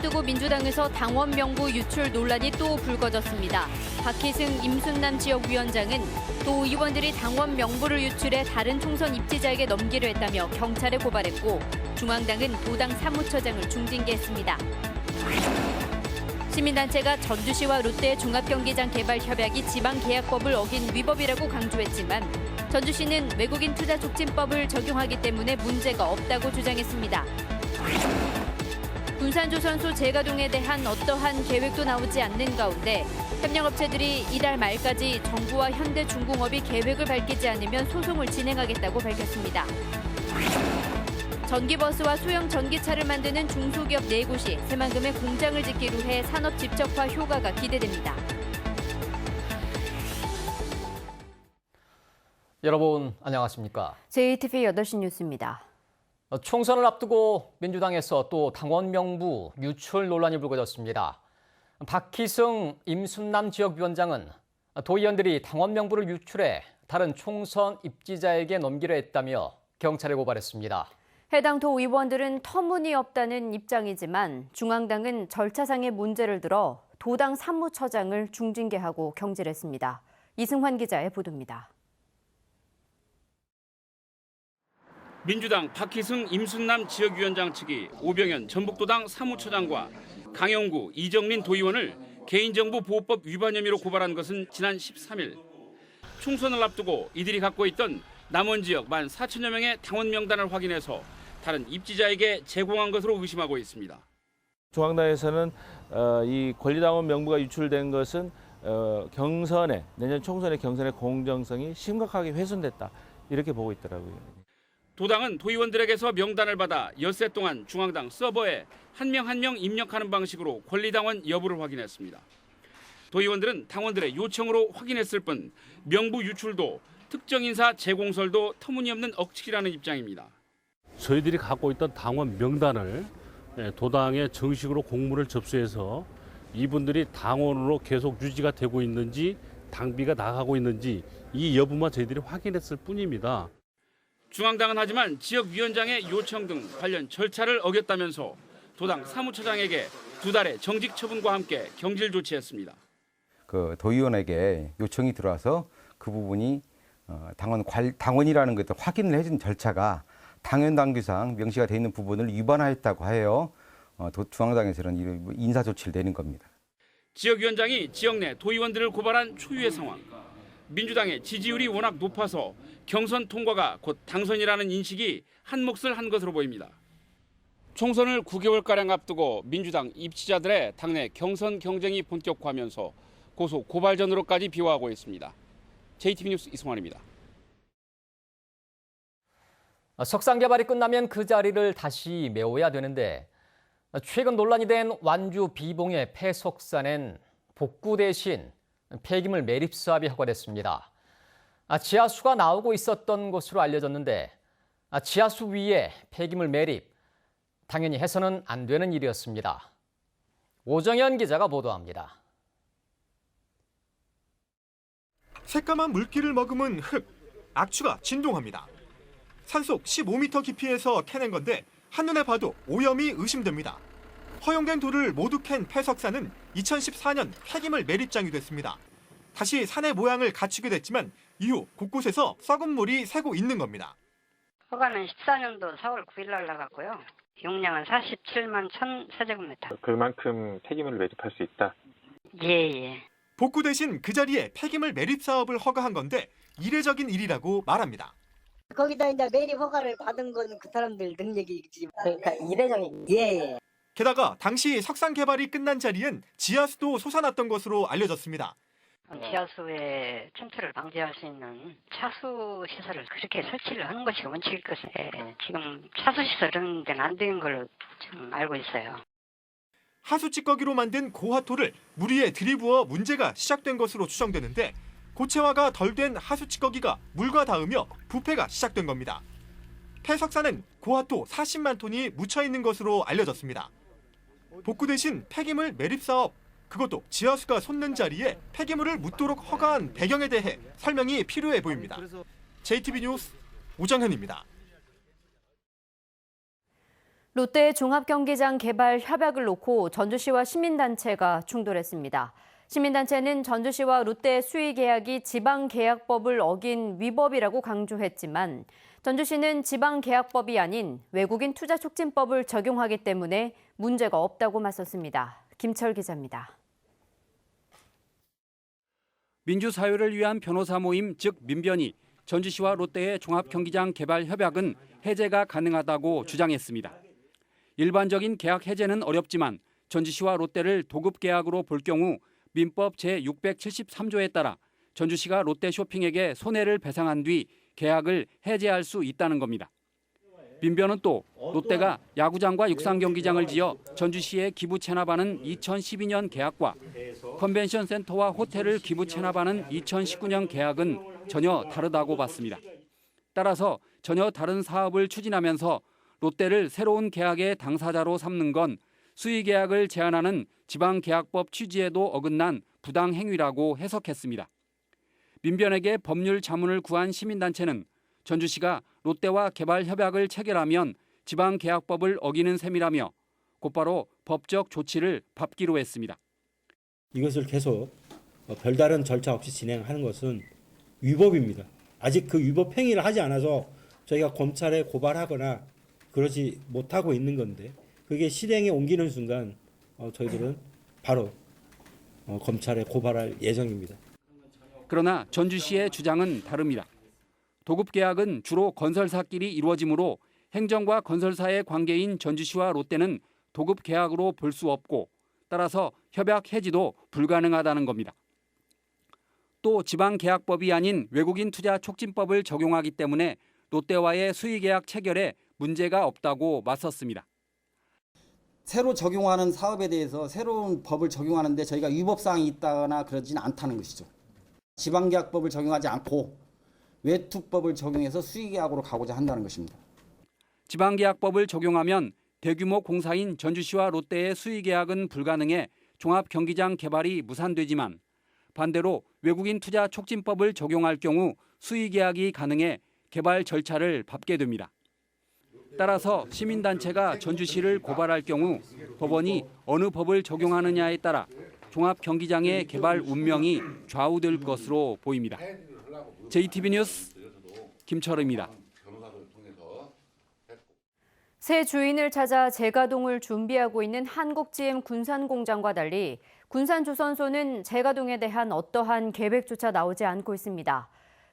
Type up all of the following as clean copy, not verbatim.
앞두고 민주당에서 당원 명부 유출 논란이 또 불거졌습니다. 박희승, 임순남 지역위원장은 또 의원들이 당원 명부를 유출해 다른 총선 입지자에게 넘기려 했다며 경찰에 고발했고, 중앙당은 도당 사무처장을 중징계했습니다. 시민단체가 전주시와 롯데 종합경기장 개발 협약이 지방계약법을 어긴 위법이라고 강조했지만 전주시는 외국인 투자 촉진법을 적용하기 때문에 문제가 없다고 주장했습니다. 군산조선소 재가동에 대한 어떠한 계획도 나오지 않는 가운데 협력업체들이 이달 말까지 정부와 현대중공업이 계획을 밝히지 않으면 소송을 진행하겠다고 밝혔습니다. 전기버스와 소형 전기차를 만드는 중소기업 4곳이 새만금에 공장을 짓기로 해 산업 집적화 효과가 기대됩니다. 여러분 안녕하십니까? JTV 8시 뉴스입니다. 총선을 앞두고 민주당에서 또 당원 명부 유출 논란이 불거졌습니다. 박희승, 임순남 지역위원장은 도의원들이 당원 명부를 유출해 다른 총선 입지자에게 넘기려 했다며 경찰에 고발했습니다. 해당 도 의원들은 터무니없다는 입장이지만 중앙당은 절차상의 문제를 들어 도당 사무처장을 중징계하고 경질했습니다. 이승환 기자의 보도입니다. 민주당 박희승, 임순남 지역위원장 측이 오병현 전북도당 사무처장과 강영구, 이정민 도의원을 개인정보보호법 위반 혐의로 고발한 것은 지난 13일. 총선을 앞두고 이들이 갖고 있던 남원 지역 14,000여 명의 당원 명단을 확인해서 다른 입지자에게 제공한 것으로 의심하고 있습니다. 중앙당에서는 이 권리당원 명부가 유출된 것은 내년 총선의 경선의 공정성이 심각하게 훼손됐다, 이렇게 보고 있더라고요. 도당은 도의원들에게서 명단을 받아 엿새 동안 중앙당 서버에 한 명 한 명 입력하는 방식으로 권리당원 여부를 확인했습니다. 도의원들은 당원들의 요청으로 확인했을 뿐 명부 유출도 특정 인사 재공설도 터무니없는 억측이라는 입장입니다. 저희들이 갖고 있던 당원 명단을 도당에 정식으로 공문을 접수해서 이분들이 당원으로 계속 유지가 되고 있는지, 당비가 나가고 있는지 이 여부만 저희들이 확인했을 뿐입니다. 중앙당은 하지만 지역위원장의 요청 등 관련 절차를 어겼다면서 도당 사무처장에게 2달의 정직 처분과 함께 경질 조치했습니다. 도의원에게 요청이 들어와서 그 부분이 당원이라는 것을 확인을 해준 절차가 당연당규상 명시가 돼 있는 부분을 위반하였다고 하여 중앙당에서는 인사 조치를 내는 겁니다. 지역위원장이 지역 내 도의원들을 고발한 초유의 상황. 민주당의 지지율이 워낙 높아서 경선 통과가 곧 당선이라는 인식이 한 몫을 한 것으로 보입니다. 총선을 9개월가량 앞두고 민주당 입지자들의 당내 경선 경쟁이 본격화하면서 고소 고발전으로까지 비화하고 있습니다. JTV 뉴스 이승환입니다. 석상 개발이 끝나면 그 자리를 다시 메워야 되는데 최근 논란이 된 완주 비봉의 폐석산엔 복구 대신 폐기물 매립 사업이 허가됐습니다. 지하수가 나오고 있었던 것으로 알려졌는데 지하수 위에 폐기물 매립, 당연히 해서는 안 되는 일이었습니다. 오정현 기자가 보도합니다. 새까만 물기를 머금은 흙, 악취가 진동합니다. 산속 15m 깊이에서 캐낸 건데 한눈에 봐도 오염이 의심됩니다. 허용된 돌을 모두 캔 폐석산은 2014년 폐기물 매립장이 됐습니다. 다시 산의 모양을 갖추게 됐지만 이후 곳곳에서 썩은 물이 새고 있는 겁니다. 허가는 14년도 4월 9일 날 나갔고요. 용량은 47만 1,000세제곱미터. 그만큼 폐기물을 매립할 수 있다? 예. 복구 대신 그 자리에 폐기물 매립 사업을 허가한 건데 이례적인 일이라고 말합니다. 거기다 이제 매립 허가를 받은 건 그 사람들 능력이지. 그러니까 이례적인. 예. 게다가 당시 석상 개발이 끝난 자리엔 지하수도 솟아났던 것으로 알려졌습니다. 지하수의 침투를 방지할 수 있는 차수 시설을 그렇게 설치를 하는 것이 원칙일 것인데 지금 차수 시설 이런 데는 안 되는 걸로 지금 알고 있어요. 하수 찌꺼기로 만든 고화토를 물 위에 들이부어 문제가 시작된 것으로 추정되는데 고체화가 덜 된 하수 찌꺼기가 물과 닿으며 부패가 시작된 겁니다. 폐석산은 고화토 40만 톤이 묻혀 있는 것으로 알려졌습니다. 복구 대신 폐기물 매립 사업, 그것도 지하수가 솟는 자리에 폐기물을 묻도록 허가한 배경에 대해 설명이 필요해 보입니다. JTB 뉴스 오정현입니다. 롯데 종합경기장 개발 협약을 놓고 전주시와 시민단체가 충돌했습니다. 시민단체는 전주시와 롯데 수의계약이 지방계약법을 어긴 위법이라고 강조했지만 전주시는 지방계약법이 아닌 외국인 투자촉진법을 적용하기 때문에 문제가 없다고 맞섰습니다. 김철 기자입니다. 민주사회를 위한 변호사 모임 즉 민변이 전주시와 롯데의 종합경기장 개발 협약은 해제가 가능하다고 주장했습니다. 일반적인 계약 해제는 어렵지만 전주시와 롯데를 도급 계약으로 볼 경우 민법 제673조에 따라 전주시가 롯데 쇼핑에게 손해를 배상한 뒤 계약을 해제할 수 있다는 겁니다. 민변은 또 롯데가 야구장과 육상경기장을 지어 전주시에 기부 체납하는 2012년 계약과 컨벤션 센터와 호텔을 기부 체납하는 2019년 계약은 전혀 다르다고 봤습니다. 따라서 전혀 다른 사업을 추진하면서 롯데를 새로운 계약의 당사자로 삼는 건 수의계약을 제한하는 지방계약법 취지에도 어긋난 부당행위라고 해석했습니다. 민변에게 법률 자문을 구한 시민단체는 전주시가 롯데와 개발 협약을 체결하면 지방계약법을 어기는 셈이라며 곧바로 법적 조치를 밟기로 했습니다. 이것을 계속 별다른 절차 없이 진행하는 것은 위법입니다. 아직 그 위법 행위를 하지 않아서 저희가 검찰에 고발하거나 그러지 못하고 있는 건데 그게 실행에 옮기는 순간 저희들은 바로 검찰에 고발할 예정입니다. 그러나 전주시의 주장은 다릅니다. 도급계약은 주로 건설사끼리 이루어지므로 행정과 건설사의 관계인 전주시와 롯데는 도급계약으로 볼 수 없고 따라서 협약 해지도 불가능하다는 겁니다. 또 지방계약법이 아닌 외국인 투자 촉진법을 적용하기 때문에 롯데와의 수의계약 체결에 문제가 없다고 맞섰습니다. 새로 적용하는 사업에 대해서 새로운 법을 적용하는데 저희가 위법사항이 있다거나 그러지는 않다는 것이죠. 지방계약법을 적용하지 않고 외투법을 적용해서 수의계약으로 가고자 한다는 것입니다. 지방계약법을 적용하면 대규모 공사인 전주시와 롯데의 수의계약은 불가능해 종합경기장 개발이 무산되지만 반대로 외국인 투자 촉진법을 적용할 경우 수의계약이 가능해 개발 절차를 밟게 됩니다. 따라서 시민단체가 전주시를 고발할 경우 법원이 어느 법을 적용하느냐에 따라 종합경기장의 개발 운명이 좌우될 것으로 보입니다. JTB 뉴스 김철우입니다. 새 주인을 찾아 재가동을 준비하고 있는 한국GM 군산공장과 달리 군산조선소는 재가동에 대한 어떠한 계획조차 나오지 않고 있습니다.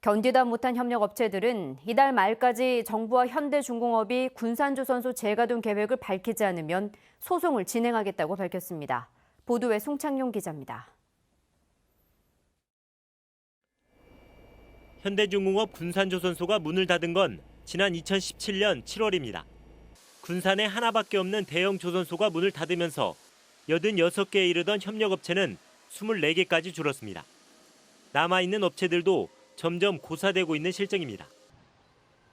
견디다 못한 협력업체들은 이달 말까지 정부와 현대중공업이 군산조선소 재가동 계획을 밝히지 않으면 소송을 진행하겠다고 밝혔습니다. 보도에 송창용 기자입니다. 현대중공업 군산조선소가 문을 닫은 건 지난 2017년 7월입니다. 군산에 하나밖에 없는 대형 조선소가 문을 닫으면서 86개에 이르던 협력업체는 24개까지 줄었습니다. 남아있는 업체들도 점점 고사되고 있는 실정입니다.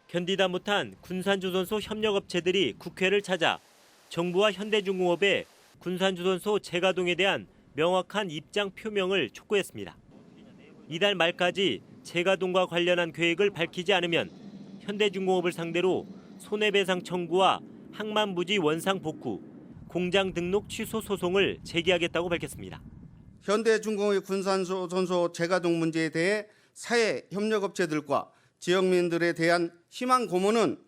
견디다 못한 군산조선소 협력업체들이 국회를 찾아 정부와 현대중공업에 군산조선소 재가동에 대한 명확한 입장 표명을 촉구했습니다. 이달 말까지 재가동과 관련한 계획을 밝히지 않으면 현대중공업을 상대로 손해배상 청구와 항만부지 원상 복구, 공장 등록 취소 소송을 제기하겠다고 밝혔습니다. 현대중공업의 군산조선소 재가동 문제에 대해 사회 협력업체들과 지역민들에 대한 희망 고문은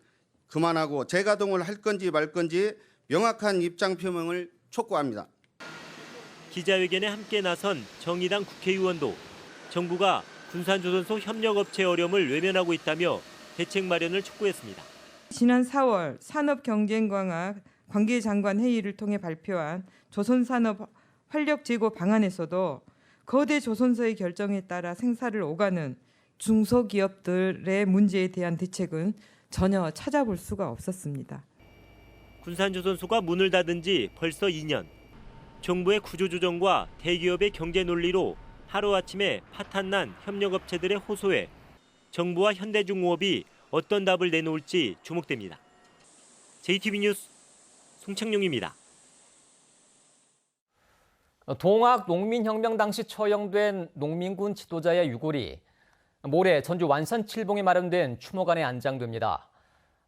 그만하고 재가동을 할 건지 말 건지 명확한 입장 표명을 촉구합니다. 기자회견에 함께 나선 정의당 국회의원도 정부가 군산조선소 협력업체 어려움을 외면하고 있다며 대책 마련을 촉구했습니다. 지난 4월 산업경쟁강화 관계장관 회의를 통해 발표한 조선산업 활력제고 방안에서도 거대 조선소의 결정에 따라 생사를 오가는 중소기업들의 문제에 대한 대책은 전혀 찾아볼 수가 없었습니다. 군산조선소가 문을 닫은 지 벌써 2년. 정부의 구조조정과 대기업의 경제 논리로 하루아침에 파탄난 협력업체들의 호소에 정부와 현대중공업이 어떤 답을 내놓을지 주목됩니다. JTB 뉴스 송창용입니다. 동학 농민혁명 당시 처형된 농민군 지도자의 유골이 모레 전주 완산 칠봉에 마련된 추모관에 안장됩니다.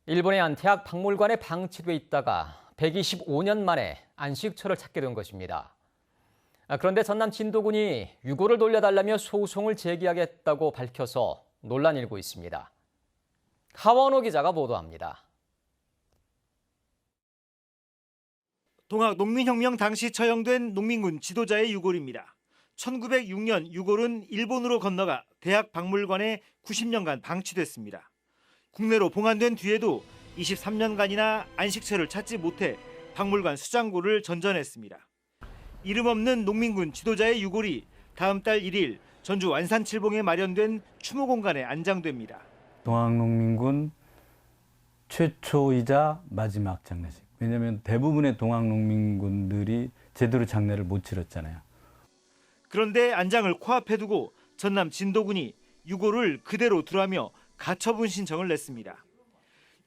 일본의 한 대학 박물관에 방치돼 있다가 125년 만에 안식처를 찾게 된 것입니다. 그런데 전남 진도군이 유고를 돌려달라며 소송을 제기하겠다고 밝혀서 논란이 일고 있습니다. 하원호 기자가 보도합니다. 동학농민혁명 당시 처형된 농민군 지도자의 유골입니다. 1906년 유골은 일본으로 건너가 대학박물관에 90년간 방치됐습니다. 국내로 봉안된 뒤에도 23년간이나 안식처를 찾지 못해 박물관 수장고를 전전했습니다. 이름 없는 농민군 지도자의 유골이 다음 달 1일 전주 완산칠봉에 마련된 추모공간에 안장됩니다. 동학농민군 최초이자 마지막 장례식. 왜냐하면 대부분의 동학농민군들이 제대로 장례를 못 치렀잖아요. 그런데 안장을 코앞에 두고 전남 진도군이 유골을 그대로 두라며 가처분 신청을 냈습니다.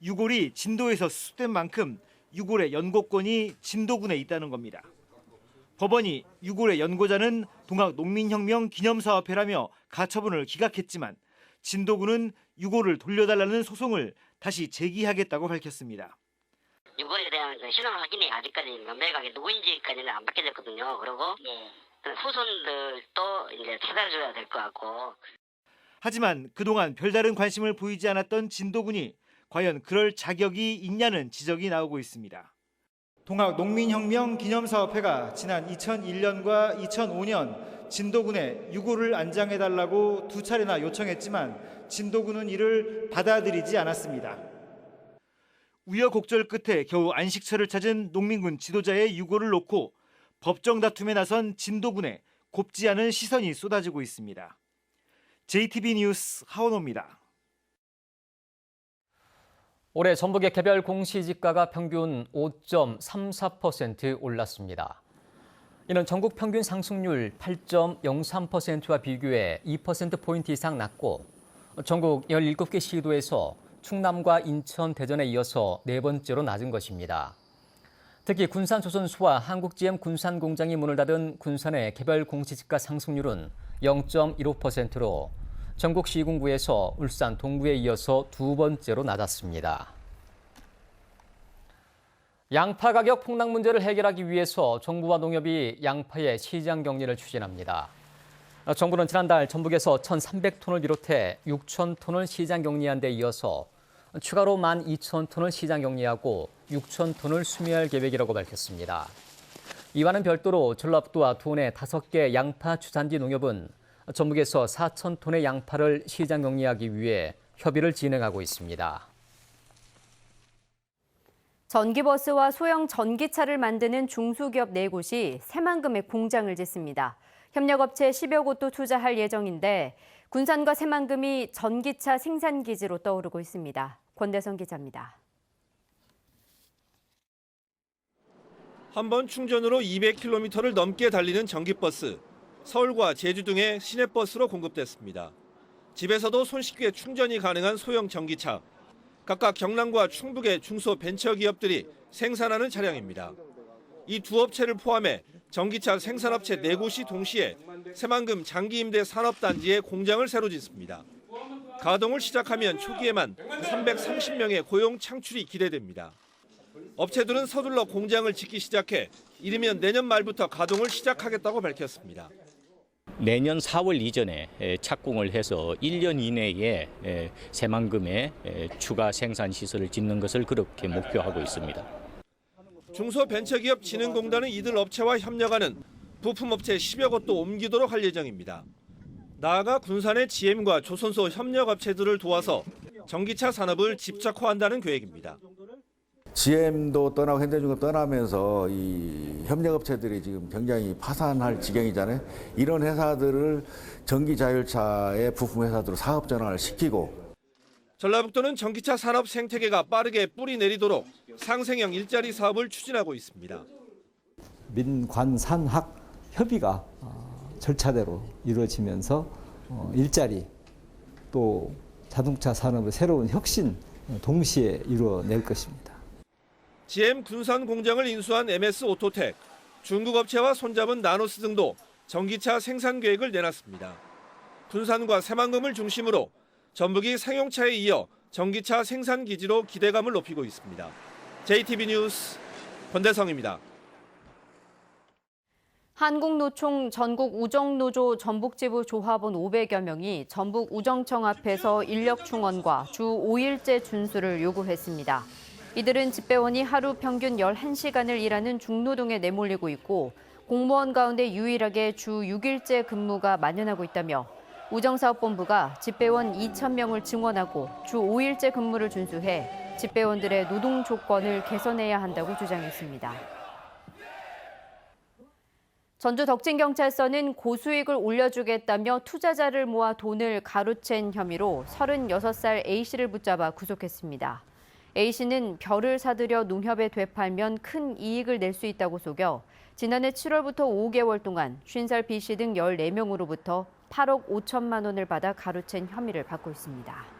유골이 진도에서 수습된 만큼 유골의 연고권이 진도군에 있다는 겁니다. 법원이 유골의 연고자는 동학농민혁명 기념사업회라며 가처분을 기각했지만 진도군은 유골을 돌려달라는 소송을 다시 제기하겠다고 밝혔습니다. 유골에 대한 신원 확인이 아직까지 명백하게 누구인지까지는 안 밝혀졌거든요. 그리고 후손들도 이제 찾아줘야 될 것 같고. 하지만 그동안 별다른 관심을 보이지 않았던 진도군이 과연 그럴 자격이 있냐는 지적이 나오고 있습니다. 동학농민혁명 기념사업회가 지난 2001년과 2005년 진도군에 유골을 안장해달라고 2차례나 요청했지만 진도군은 이를 받아들이지 않았습니다. 우여곡절 끝에 겨우 안식처를 찾은 농민군 지도자의 유골을 놓고 법정 다툼에 나선 진도군에 곱지 않은 시선이 쏟아지고 있습니다. JTB 뉴스 하원호입니다. 올해 전북의 개별 공시지가가 평균 5.34% 올랐습니다. 이는 전국 평균 상승률 8.03%와 비교해 2%포인트 이상 낮고 전국 17개 시도에서 충남과 인천, 대전에 이어서 네 번째로 낮은 것입니다. 특히 군산조선소와 한국GM 군산공장이 문을 닫은 군산의 개별 공시지가 상승률은 0.15%로 전국 시군구에서 울산 동구에 이어서 두 번째로 낮았습니다. 양파 가격 폭락 문제를 해결하기 위해서 정부와 농협이 양파의 시장 격리를 추진합니다. 정부는 지난달 전북에서 1,300톤을 비롯해 6,000톤을 시장 격리한 데 이어서 추가로 12,000톤을 시장 격리하고 6,000톤을 수매할 계획이라고 밝혔습니다. 이와는 별도로 전라북도와 도내 5개 양파 주산지 농협은 전북에서 4,000톤의 양파를 시장 격리하기 위해 협의를 진행하고 있습니다. 전기버스와 소형 전기차를 만드는 중소기업 4곳이 새만금에 공장을 짓습니다. 협력업체 10여 곳도 투자할 예정인데 군산과 새만금이 전기차 생산기지로 떠오르고 있습니다. 권대성 기자입니다. 한 번 충전으로 200km를 넘게 달리는 전기버스. 서울과 제주 등의 시내버스로 공급됐습니다. 집에서도 손쉽게 충전이 가능한 소형 전기차. 각각 경남과 충북의 중소벤처기업들이 생산하는 차량입니다. 이 두 업체를 포함해 전기차 생산업체 4곳이 동시에 새만금 장기임대 산업단지에 공장을 새로 짓습니다. 가동을 시작하면 초기에만 330명의 고용 창출이 기대됩니다. 업체들은 서둘러 공장을 짓기 시작해 이르면 내년 말부터 가동을 시작하겠다고 밝혔습니다. 내년 4월 이전에 착공을 해서 1년 이내에 새만금에 추가 생산 시설을 짓는 것을 그렇게 목표하고 있습니다. 중소벤처기업진흥공단은 이들 업체와 협력하는 부품업체 10여 곳도 옮기도록 할 예정입니다. 나아가 군산의 GM과 조선소 협력업체들을 도와서 전기차 산업을 집착화한다는 계획입니다. GM도 떠나고 현대중도 떠나면서 이 협력업체들이 지금 굉장히 파산할 지경이잖아요. 이런 회사들을 전기자율차의 부품 회사들로 사업 전환을 시키고. 전라북도는 전기차 산업 생태계가 빠르게 뿌리 내리도록 상생형 일자리 사업을 추진하고 있습니다. 민관산학 협의가 절차대로 이루어지면서 일자리 또 자동차 산업의 새로운 혁신 동시에 이루어낼 것입니다. GM 군산 공장을 인수한 MS 오토텍, 중국 업체와 손잡은 나노스 등도 전기차 생산 계획을 내놨습니다. 군산과 새만금을 중심으로 전북이 상용차에 이어 전기차 생산 기지로 기대감을 높이고 있습니다. JTB 뉴스 권대성입니다. 한국노총 전국우정노조 전북지부 조합원 500여 명이 전북우정청 앞에서 인력 충원과 주 5일제 준수를 요구했습니다. 이들은 집배원이 하루 평균 11시간을 일하는 중노동에 내몰리고 있고 공무원 가운데 유일하게 주 6일제 근무가 만연하고 있다며 우정사업본부가 집배원 2,000명을 증원하고 주 5일제 근무를 준수해 집배원들의 노동 조건을 개선해야 한다고 주장했습니다. 전주 덕진경찰서는 고수익을 올려주겠다며 투자자를 모아 돈을 가로챈 혐의로 36살 A씨를 붙잡아 구속했습니다. A씨는 벼를 사들여 농협에 되팔면 큰 이익을 낼 수 있다고 속여 지난해 7월부터 5개월 동안 50살 B씨 등 14명으로부터 8억 5천만 원을 받아 가로챈 혐의를 받고 있습니다.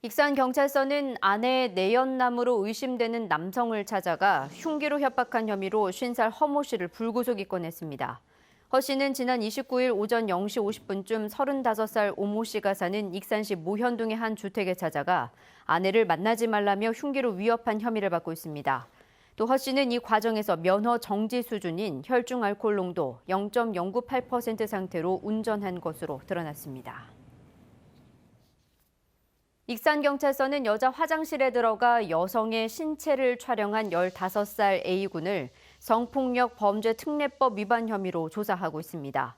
익산경찰서는 아내의 내연남으로 의심되는 남성을 찾아가 흉기로 협박한 혐의로 50살 허모 씨를 불구속 입건했습니다. 허 씨는 지난 29일 오전 0시 50분쯤 35살 오모 씨가 사는 익산시 모현동의 한 주택에 찾아가 아내를 만나지 말라며 흉기로 위협한 혐의를 받고 있습니다. 또 허 씨는 이 과정에서 면허 정지 수준인 혈중 알코올 농도 0.098% 상태로 운전한 것으로 드러났습니다. 익산경찰서는 여자 화장실에 들어가 여성의 신체를 촬영한 15살 A군을 성폭력 범죄 특례법 위반 혐의로 조사하고 있습니다.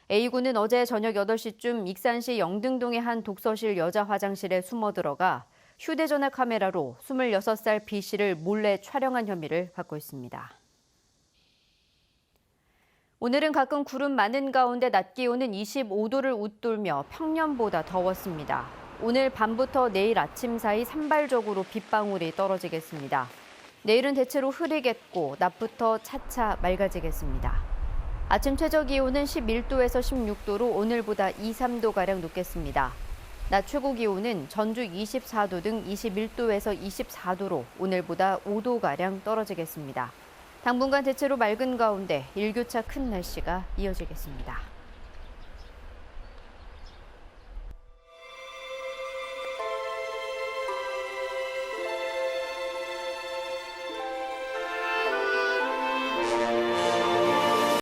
A군은 어제 저녁 8시쯤 익산시 영등동의 한 독서실 여자 화장실에 숨어 들어가 휴대전화 카메라로 26살 B씨를 몰래 촬영한 혐의를 받고 있습니다. 오늘은 가끔 구름 많은 가운데 낮 기온은 25도를 웃돌며 평년보다 더웠습니다. 오늘 밤부터 내일 아침 사이 산발적으로 빗방울이 떨어지겠습니다. 내일은 대체로 흐리겠고 낮부터 차차 맑아지겠습니다. 아침 최저 기온은 11도에서 16도로 오늘보다 2, 3도가량 높겠습니다. 낮 최고 기온은 전주 24도 등 21도에서 24도로 오늘보다 5도가량 떨어지겠습니다. 당분간 대체로 맑은 가운데 일교차 큰 날씨가 이어지겠습니다.